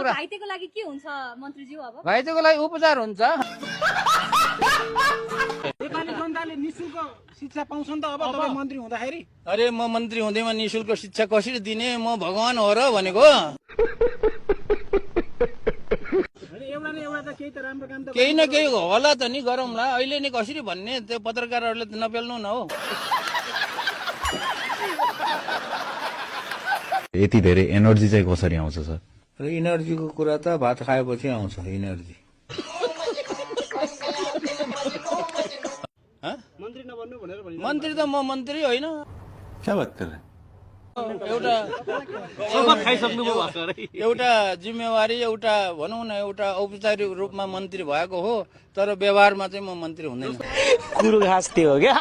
कुरा घाइतेको लागि के हुन्छ मन्त्रीज्यू? अब घाइतेको लागि उपचार हुन्छ। नेपाली जनताले निशुल्क शिक्षा पाउँछ नि त अब तपाईँ मन्त्री हुँदाखेरि? अरे म मन्त्री हुँदैमा निशुल्क शिक्षा कसरी दिने? म भगवान हो र भनेको? एउटा न एउटा त केही त राम्रो काम त केही न केही होला त नि, गरौँला। अहिले नि कसरी भन्ने, त्यो पत्रकारहरूले त नपेल्नु न हो। यति धेरै एनर्जी चाहिँ कसरी आउँछ सर? र इनर्जीको कुरा त भात खाएपछि आउँछ इनर्जी। मन्त्री नबन्नु भनेर भनिन्छ। मन्त्री त म मन्त्री होइन। क्या बात कर रहे हैं? एउटा जिम्मेवारी, एउटा भनौँ न, एउटा औपचारिक रूपमा मन्त्री भएको हो, तर व्यवहारमा चाहिँ म मन्त्री हुँदैन। कुरो घाँस त्यो हो क्या।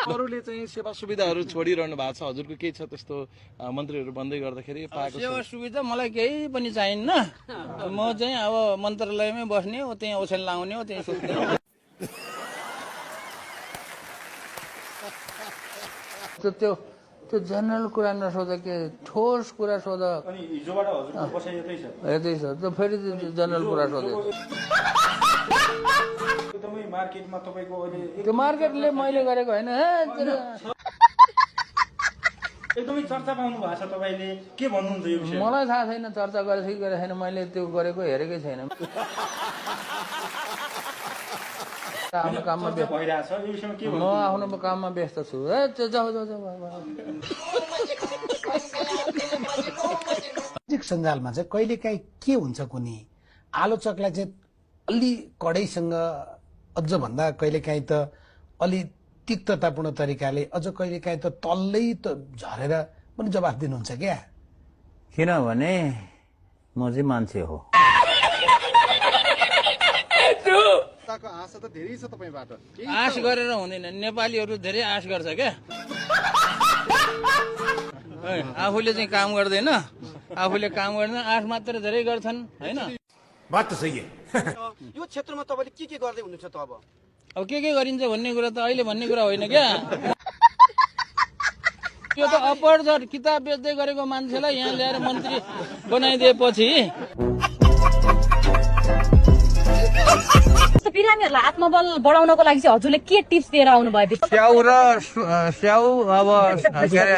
अरूले चाहिँ सेवा सुविधाहरू छोडिरहनु भएको छ, हजुरको केही छ त्यस्तो मन्त्रीहरू बन्दै गर्दाखेरि पाएको? सेवा सुविधा मलाई केही पनि चाहिन्न। म चाहिँ अब मन्त्रालयमै बस्ने हो, त्यहीँ ओछ्यान लाउने हो, त्यहीँ सुत्ने हो। त्यो जनरल कुरा नसोध, के ठोस कुरा सोध। यतै छ त, फेरि जनरल कुरा सोधे। त्यो मार्केटले मैले गरेको होइन। एकदमै चर्चा पाउनु भएको छ तपाईँले, के भन्नुहुन्छ यो विषय? मलाई थाहा छैन चर्चा गरेको कि गरेको छैन, मैले त्यो गरेको हेरेकै छैन। आफ्नो काममा व्यस्त भइरहेछ यो विषयमा के म आफ्नो काममा व्यस्त छु। जाऊ सामाजिक सञ्जालमा चाहिँ कहिलेकाहीँ के हुन्छ कुनै आलोचकलाई चाहिँ अलि कडाइसँग, अझ भन्दा कहिलेकाहीँ त अलि तिक्ततापूर्ण तरिकाले, अझ कहिलेकाहीँ त तल्लै त झरेर पनि जवाफ दिनुहुन्छ क्या? किनभने म चाहिँ मान्छे हो। आशा त धेरै छ तपाईँबाट। आश गरेर हुँदैन, नेपालीहरू धेरै आश गर्छ क्या। आफूले चाहिँ काम गर्दैन, आफूले काम गर्दैन, आश मात्र धेरै गर्छन् होइन। बात त सही है। यो क्षेत्रमा तपाईँले के गर्दै हुनुहुन्छ त? अब के गरिन्छ भन्ने कुरा त अहिले भन्ने कुरा होइन क्या। त्यो त अपरझट किताब बेच्दै गरेको मान्छेलाई यहाँ ल्याएर मन्त्री बनाइदिएपछि बिरामीहरूलाई आत्मबल बढाउनको लागि चाहिँ हजुरले के टिप्स दिएर आउनु भयो? स्याउ, अब के अरे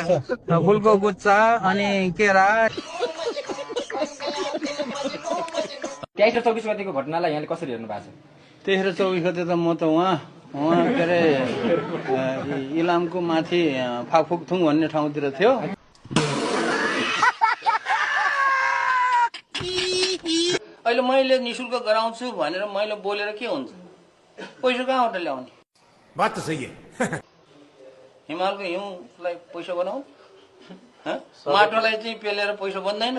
फुलको गुच्चा अनि केरा। 23 र 24 गतिको घटनालाई यहाँले कसरी हेर्नु भएको छ? 23 र 24 गते त म त उहाँ के अरे इलामको माथि फाकफुकथुङ भन्ने ठाउँतिर थियो। अहिले मैले निशुल्क गराउँछु भनेर मैले बोलेर के हुन्छ? पैसा कहाँबाट ल्याउने? बात त सही है। हिमालको हिउँलाई पैसा बनाऊ, माटोलाई चाहिँ पेलेर पैसा बन्दैन।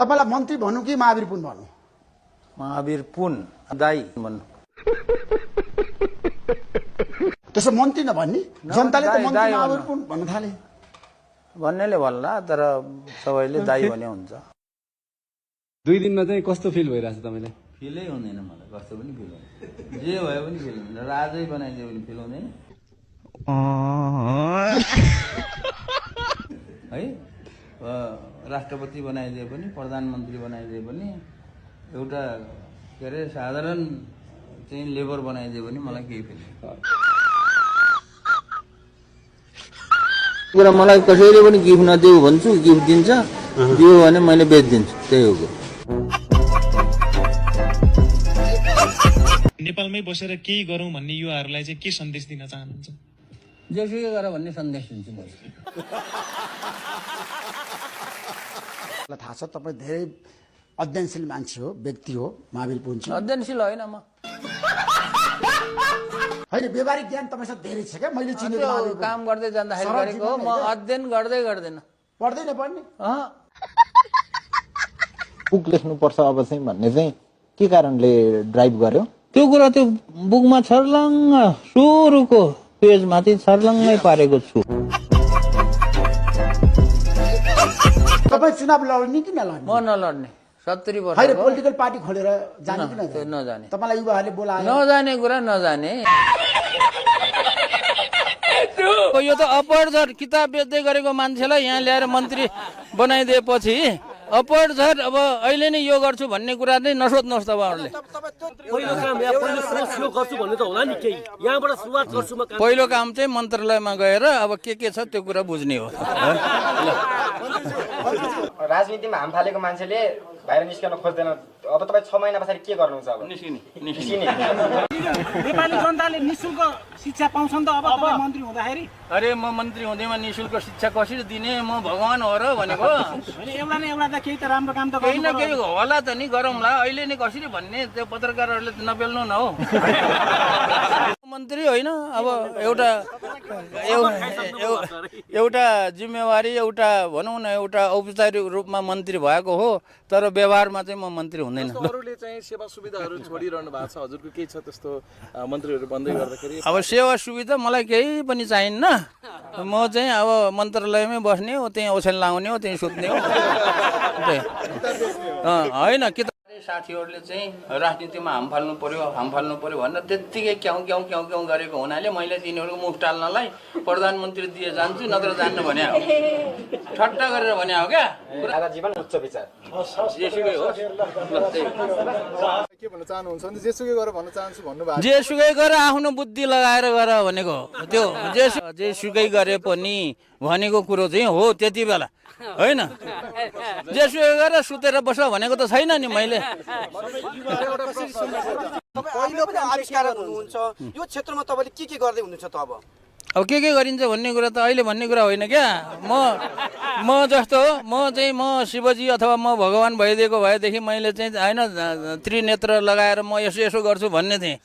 तपाईँलाई मन्त्री भनौँ कि महावीर पुन भनौँ? महावीर पुन दाई भन्नु। त्यसो मन्त्री नभन्ने, जनताले त मन्त्री दाई महावीर पुन भन्न थाले। भन्नेले भन्ला, तर सबैले दाई भने हुन्छ। 2 दिनमा चाहिँ कस्तो फिल भइरहेछ तपाईँलाई? फिलै हुँदैन मलाई, कस्तो पनि फिल हुँदैन। जे भए पनि फिल हुँदैन। राजै बनाइदियो भने फिल हुँदैन है। राष्ट्रपति बनाइदिए पनि, प्रधानमन्त्री बनाइदिए पनि, एउटा के अरे साधारण चाहिँ लेबर बनाइदियो भने मलाई केही फिल कुरा। मलाई कसैले पनि गिफ्ट नदेऊ भन्छु, गिफ्ट दिन्छ, दियो भने मैले बेचिदिन्छु, त्यही हो। नेपालमै बसेर केही गरौँ भन्ने युवाहरूलाई चाहिँ के सन्देश दिन चाहनुहुन्छ? जेसुकै गर भन्ने सन्देश दिन्छु मैले। थाहा छ तपाईँ धेरै अध्ययनशील मान्छे हो, व्यक्ति हो महावीर पुन। अध्ययनशील होइन म, होइन व्यावहारिक ज्ञान तपाईँसँग धेरै छ क्या? मैले चिनेको काम गर्दै जाँदाखेरि गरेको हो, म अध्ययन गर्दैन। पढ्दैन पढ्ने? बुक लेख्नुपर्छ अब चाहिँ भन्ने चाहिँ के कारणले ड्राइभ गर्यो? त्यो कुरा त्यो बुकमा छर्लङ्ग सुरुको पेजमाथि छर्लङ्गै पारेको छु। तपाईँ चुनाव लड्ने कि नलड्ने? म नलड्ने। 70 वर्ष होइन, पोलिटिकल पार्टी खोलेर जाने कि नजाने? तपाईँलाई युवाहरूले बोलायो? नजाने कुरा नजाने। यो त अपहर झट किताब बेच्दै गरेको मान्छेलाई यहाँ ल्याएर मन्त्री बनाइदिएपछि अपहर झट अब अहिले नै यो गर्छु भन्ने कुरा नै नसोध्नुहोस् तपाईँहरूले पहिलो काम चाहिँ मन्त्रालयमा गएर अब के छ त्यो कुरा बुझ्ने हो राजनीतिमा हाम फालेको मान्छेले बाहिर निस्कन खोज्दैन अब तपाईँ 6 महिना पछाडि के गर्नुहुन्छ अब निस्किने नेपाली जनताले निशुल्क शिक्षा पाउँछन् त अब तपाईँ मन्त्री हुँदाखेरि अरे म मन्त्री हुँदैमा निशुल्क शिक्षा कसरी दिने म भगवान हो र भनेको एउटा न एउटा त केही त राम्रो काम त केही न केही होला त नि गरौँला अहिले नै कसरी भन्ने त्यो पत्रकारहरूले नबेल्नु न हो मन्त्री होइन अब एउटा जिम्मेवारी एउटा भनौँ न एउटा औपचारिक रूपमा मन्त्री भएको हो तर व्यवहारमा चाहिँ म मन्त्री हुँदैन अरूले चाहिँ सेवा सुविधाहरू छोडिरहनु भएको छ हजुरको केही छ त्यस्तो मन्त्रीहरू बन्दै गर्दाखेरि अब सेवा सुविधा मलाई केही पनि चाहिन्न म चाहिँ अब मन्त्रालयमै बस्ने हो त्यहीँ ओछ्यान लाउने हो त्यहीँ सुत्ने हो होइन कि साथीहरूले चाहिँ राजनीतिमा हाम फाल्नु पर्यो भनेर त्यत्तिकै क्याउ गरेको हुनाले मैले तिनीहरूको मुख टाल्नलाई प्रधानमन्त्री दिए जान्छु नत्र जान्न भने हो ठट्टा गरेर भने हो क्या आधा जीवन उच्च विचार जेसुकै हो के भन्न चाहनुहुन्छ भने जेसुकै गरेर भन्न चाहन्छु भन्नुभएको जेसुकै गरेर आफ्नो बुद्धि लगाएर गर भनेको त्यो जेसुकै गरे पनि भनेको कुरो चाहिँ हो त्यति बेला होइन जेसुकै गरेर सुतेर बस भनेको त छैन नि मैले पहिलो पनि आविष्कारक हुनुहुन्छ यो क्षेत्रमा तपाईँले के गर्दै हुनुहुन्छ त अब के गरिन्छ भन्ने कुरा त अहिले भन्ने कुरा होइन क्या म जस्तो म शिवजी अथवा म भगवान भइदिएको भएदेखि मैले चाहिँ होइन त्रिनेत्र लगाएर म यसो गर्छु भन्ने थिएँ